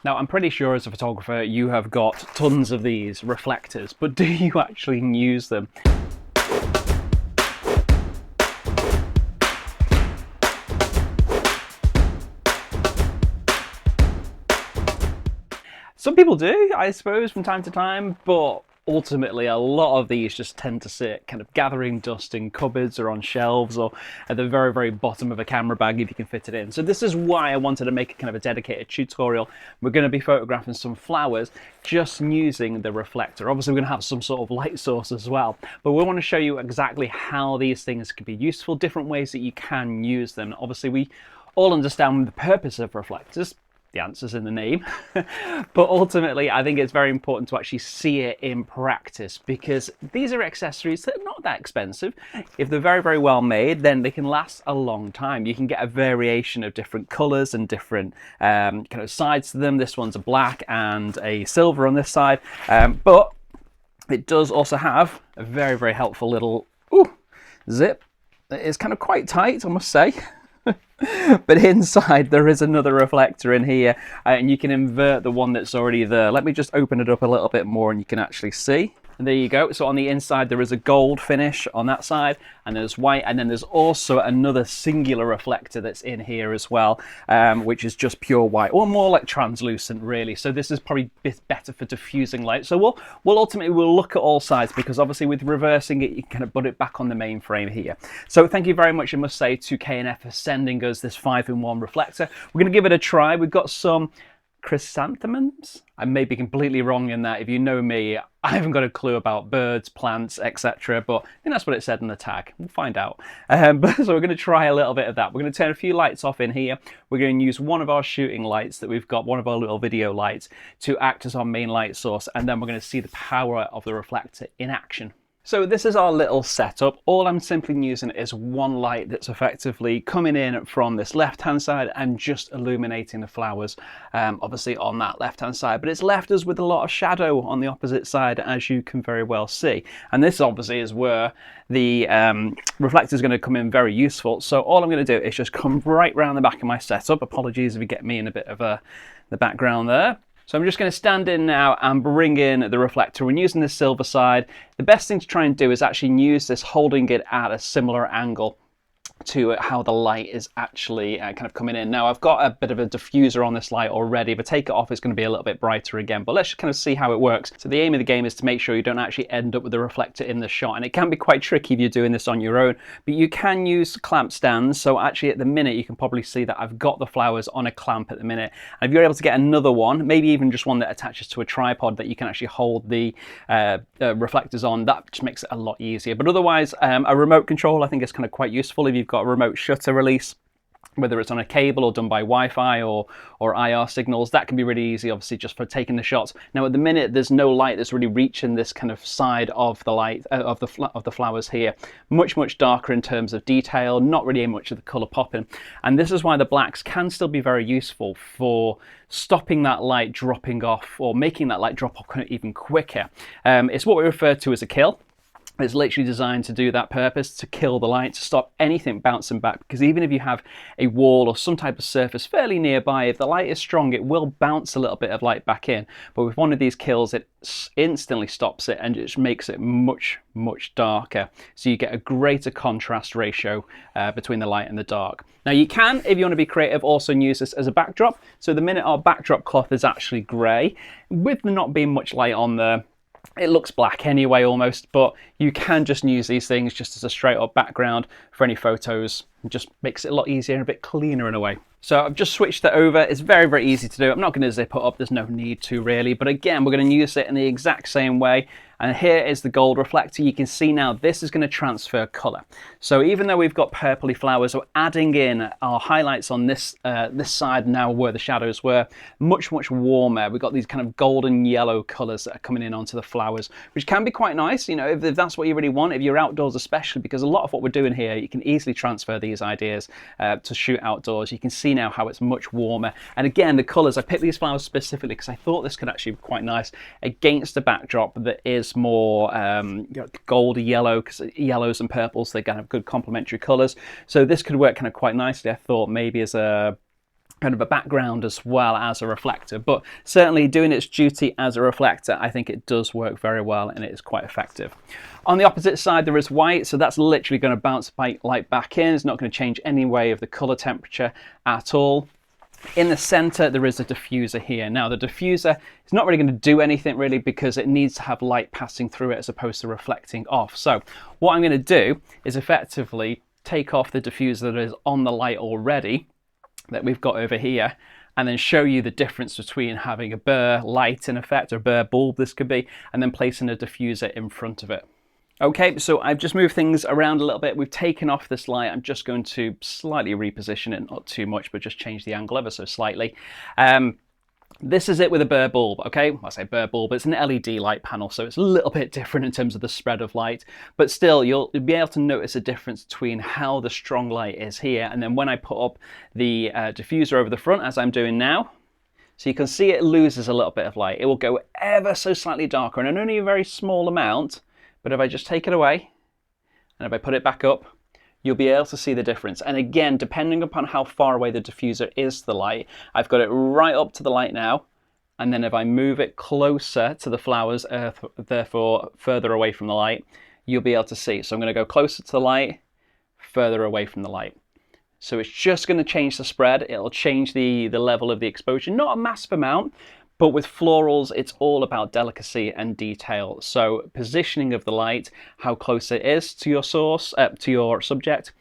Now, I'm pretty sure as a photographer you have got tons of these reflectors, but do you actually use them? Some people do, I suppose, from time to time, but ultimately a lot of these just tend to sit kind of gathering dust in cupboards or on shelves or at the very, very bottom of a camera bag if you can fit it in. So this is why I wanted to make a kind of a dedicated tutorial. We're going to be photographing some flowers just using the reflector. Obviously we're going to have some sort of light source as well, but we want to show you exactly how these things can be useful, different ways that you can use them. Obviously we all understand the purpose of reflectors. The answer's in the name. But ultimately I think it's very important to actually see it in practice, because these are accessories that are not that expensive. If they're very, very well made, then they can last a long time. You can get a variation of different colors and different kind of sides to them. This one's a black and a silver on this side, but it does also have a very, very helpful little zip that is kind of quite tight, I must say. But inside there is another reflector in here, and you can invert the one that's already there. Let me just open it up a little bit more and you can actually see. And there you go. So on the inside there is a gold finish on that side, and there's white, and then there's also another singular reflector that's in here as well, which is just pure white, or more like translucent really. So this is probably a bit better for diffusing light. So we'll ultimately look at all sides, because obviously with reversing it you can kind of put it back on the main frame here. So thank you very much, I must say, to K&F for sending us this 5-in-1 reflector. We're going to give it a try. We've got some chrysanthemums. I may be completely wrong in that. If you know me, I haven't got a clue about birds, plants, etc. But I think that's what it said in the tag. We'll find out. So we're going to try a little bit of that. We're going to turn a few lights off in here. We're going to use one of our shooting lights that we've got, one of our little video lights, to act as our main light source. And then we're going to see the power of the reflector in action. So this is our little setup. All I'm simply using is one light that's effectively coming in from this left-hand side and just illuminating the flowers, obviously on that left-hand side. But it's left us with a lot of shadow on the opposite side, as you can very well see. And this obviously is where the reflector is going to come in very useful. So all I'm going to do is just come right round the back of my setup. Apologies if you get me in a bit of the background there. So I'm just going to stand in now and bring in the reflector. We're using the silver side. The best thing to try and do is actually use this, holding it at a similar angle to how the light is actually kind of coming in. Now I've got a bit of a diffuser on this light already. If I take it off, it's going to be a little bit brighter again, but let's just kind of see how it works. So the aim of the game is to make sure you don't actually end up with a reflector in the shot, and it can be quite tricky if you're doing this on your own, but you can use clamp stands. So actually at the minute you can probably see that I've got the flowers on a clamp at the minute, and if you're able to get another one, maybe even just one that attaches to a tripod that you can actually hold the reflectors on, that just makes it a lot easier. But otherwise a remote control I think is kind of quite useful if you've got a remote shutter release, whether it's on a cable or done by Wi-Fi or IR signals. That can be really easy, obviously, just for taking the shots. Now at the minute there's no light that's really reaching this kind of side of the light of the flowers here. Much darker in terms of detail, not really much of the color popping, and this is why the blacks can still be very useful for stopping that light dropping off, or making that light drop off even quicker. It's what we refer to as a kill. It's literally designed to do that purpose, to kill the light, to stop anything bouncing back. Because even if you have a wall or some type of surface fairly nearby, if the light is strong, it will bounce a little bit of light back in. But with one of these kills, it instantly stops it and it just makes it much darker. So you get a greater contrast ratio between the light and the dark. Now you can, if you want to be creative, also use this as a backdrop. So the minute our backdrop cloth is actually grey, with there not being much light on there, it looks black anyway almost, but you can just use these things just as a straight up background for any photos. It just makes it a lot easier and a bit cleaner in a way. So I've just switched it over. It's very easy to do. I'm not going to zip it up, there's no need to really, but again we're going to use it in the exact same way. And here is the gold reflector. You can see now this is going to transfer color. So even though we've got purpley flowers, we're adding in our highlights on this this side now where the shadows were, much warmer. We've got these kind of golden yellow colors that are coming in onto the flowers, which can be quite nice, you know, if that's what you really want, if you're outdoors especially, because a lot of what we're doing here, you can easily transfer these ideas to shoot outdoors. You can see now how it's much warmer. And again, the colors, I picked these flowers specifically because I thought this could actually be quite nice against a backdrop that is more goldy yellow, because yellows and purples, they kind of good complementary colors. So this could work kind of quite nicely. I thought maybe as a kind of a background as well as a reflector, but certainly doing its duty as a reflector, I think it does work very well and it is quite effective. On the opposite side there is white, so that's literally going to bounce light back in. It's not going to change any way of the color temperature at all. In the center there is a diffuser here. Now the diffuser is not really going to do anything really because it needs to have light passing through it as opposed to reflecting off. So what I'm going to do is effectively take off the diffuser that is on the light already that we've got over here, and then show you the difference between having a burr light in effect, or a burr bulb this could be, and then placing a diffuser in front of it. Okay, so I've just moved things around a little bit. We've taken off this light. I'm just going to slightly reposition it, not too much, but just change the angle ever so slightly. This is it with a burr bulb, okay? I say burr bulb, it's an LED light panel, so it's a little bit different in terms of the spread of light, but still you'll be able to notice a difference between how the strong light is here, and then when I put up the diffuser over the front, as I'm doing now, so you can see it loses a little bit of light. It will go ever so slightly darker, and only a very small amount, but if I just take it away, and if I put it back up, you'll be able to see the difference. And again, depending upon how far away the diffuser is to the light, I've got it right up to the light now, and then if I move it closer to the flowers, therefore further away from the light, you'll be able to see. So I'm going to go closer to the light, further away from the light. So it's just going to change the spread. It'll change the level of the exposure, not a massive amount, but with florals, it's all about delicacy and detail. So positioning of the light, how close it is to your source, to your subject,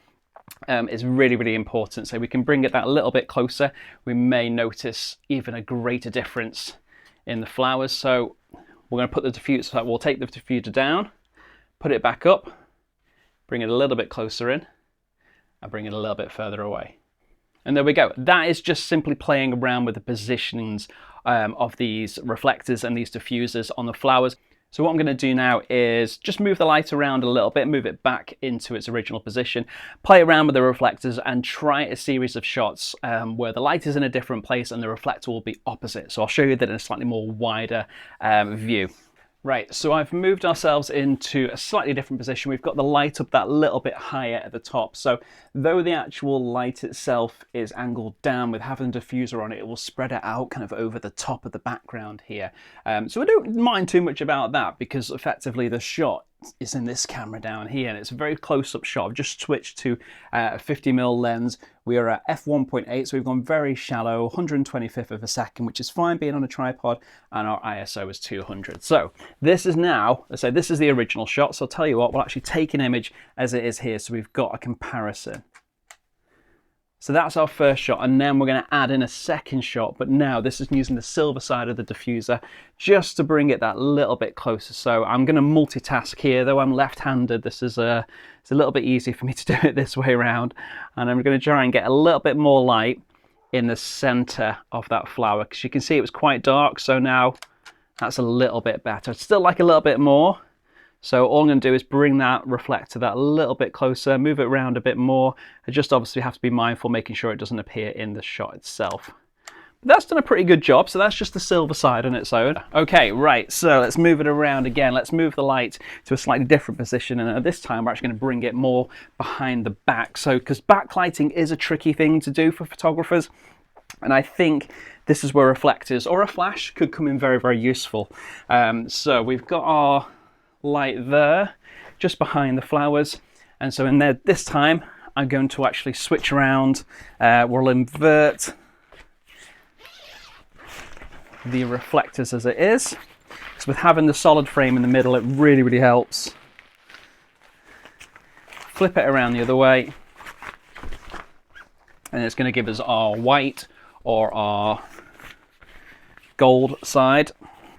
is really, really important. So we can bring it that a little bit closer. We may notice even a greater difference in the flowers. So we're going to put the diffuser, so we'll take the diffuser down, put it back up, bring it a little bit closer in, and bring it a little bit further away. And there we go. That is just simply playing around with the positionings of these reflectors and these diffusers on the flowers. So what I'm going to do now is just move the light around a little bit, move it back into its original position, play around with the reflectors and try a series of shots where the light is in a different place and the reflector will be opposite. So I'll show you that in a slightly more wider view. Right, so I've moved ourselves into a slightly different position. We've got the light up that little bit higher at the top. So though the actual light itself is angled down, with having a diffuser on it, it will spread it out kind of over the top of the background here. So I don't mind too much about that because effectively the shot is in this camera down here and it's a very close-up shot. I've just switched to a 50mm lens. We are at f1.8, so we've gone very shallow, 125th of a second, which is fine being on a tripod, and our ISO is 200. So this is now, let's say this is the original shot, so I'll tell you what, we'll actually take an image as it is here, so we've got a comparison. So that's our first shot, and then we're going to add in a second shot, but now this is using the silver side of the diffuser just to bring it that little bit closer. So I'm going to multitask here, though I'm left-handed. This is it's a little bit easy for me to do it this way around, and I'm going to try and get a little bit more light in the center of that flower, because you can see it was quite dark, so now that's a little bit better. I'd still like a little bit more. So all I'm going to do is bring that reflector that a little bit closer, move it around a bit more. I just obviously have to be mindful, making sure it doesn't appear in the shot itself. But that's done a pretty good job, so that's just the silver side on its own. Okay, right, so let's move it around again. Let's move the light to a slightly different position, and this time we're actually going to bring it more behind the back. So, because backlighting is a tricky thing to do for photographers, and I think this is where reflectors or a flash could come in very, very useful. So we've got our light there just behind the flowers, and so in there this time I'm going to actually switch around. We'll invert the reflectors as it is, because with having the solid frame in the middle it really, really helps. Flip it around the other way, and it's going to give us our white or our gold side.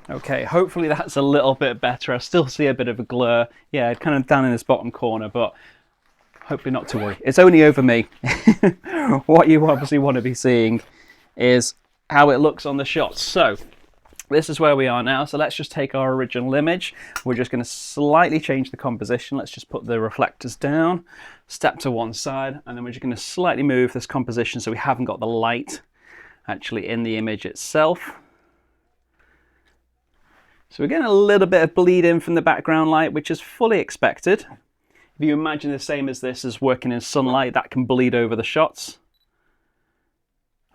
Okay, hopefully that's a little bit better. I still see a bit of a glare. Yeah, kind of down in this bottom corner, but hopefully not to worry. It's only over me. What you obviously want to be seeing is how it looks on the shot. So this is where we are now. So let's just take our original image. We're just going to slightly change the composition. Let's just put the reflectors down, step to one side, and then we're just going to slightly move this composition so we haven't got the light actually in the image itself. So we're getting a little bit of bleed in from the background light, which is fully expected. If you imagine the same as this as working in sunlight, that can bleed over the shots.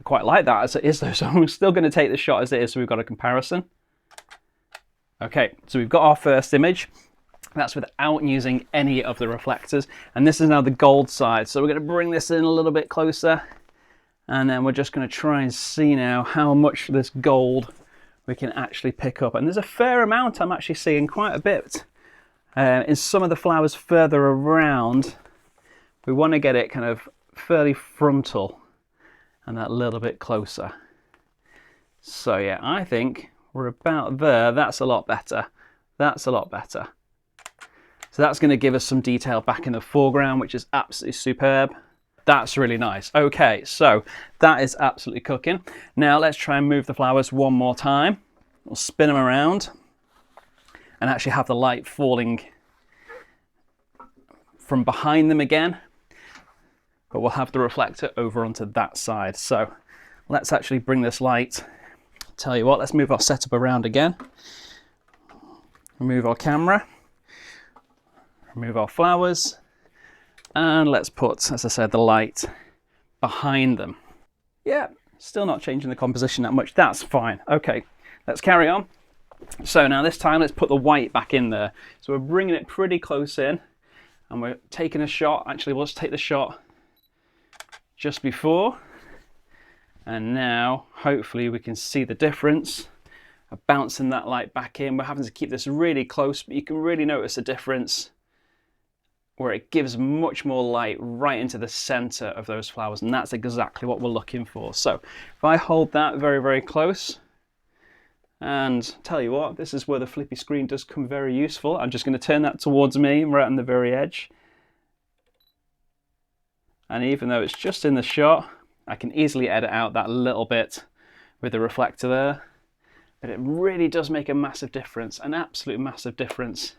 I quite like that as it is though, so I'm still going to take the shot as it is so we've got a comparison. Okay, so we've got our first image. That's without using any of the reflectors, and this is now the gold side. So we're going to bring this in a little bit closer, and then we're just going to try and see now how much of this gold we can actually pick up. And there's a fair amount. I'm actually seeing quite a bit in some of the flowers further around. We want to get it kind of fairly frontal and that little bit closer. So yeah, I think we're about there. That's a lot better. That's a lot better. So that's going to give us some detail back in the foreground, which is absolutely superb. That's really nice. Okay, so that is absolutely cooking. Now let's try and move the flowers one more time. We'll spin them around and actually have the light falling from behind them again. But we'll have the reflector over onto that side. So let's actually bring this light. Tell you what, let's move our setup around again. Remove our camera. Remove our flowers, and let's put, as I said, the light behind them. Yeah, still not changing the composition that much. That's fine. Okay, let's carry on. So now this time, let's put the white back in there. So we're bringing it pretty close in, and we're taking a shot. Actually, we'll just take the shot just before, and now hopefully we can see the difference of bouncing that light back in. We're having to keep this really close, but you can really notice the difference where it gives much more light right into the center of those flowers, and that's exactly what we're looking for. So if I hold that very, very close, and tell you what, this is where the flippy screen does come very useful. I'm just going to turn that towards me right on the very edge. And even though it's just in the shot, I can easily edit out that little bit with the reflector there. But it really does make a massive difference, an absolute massive difference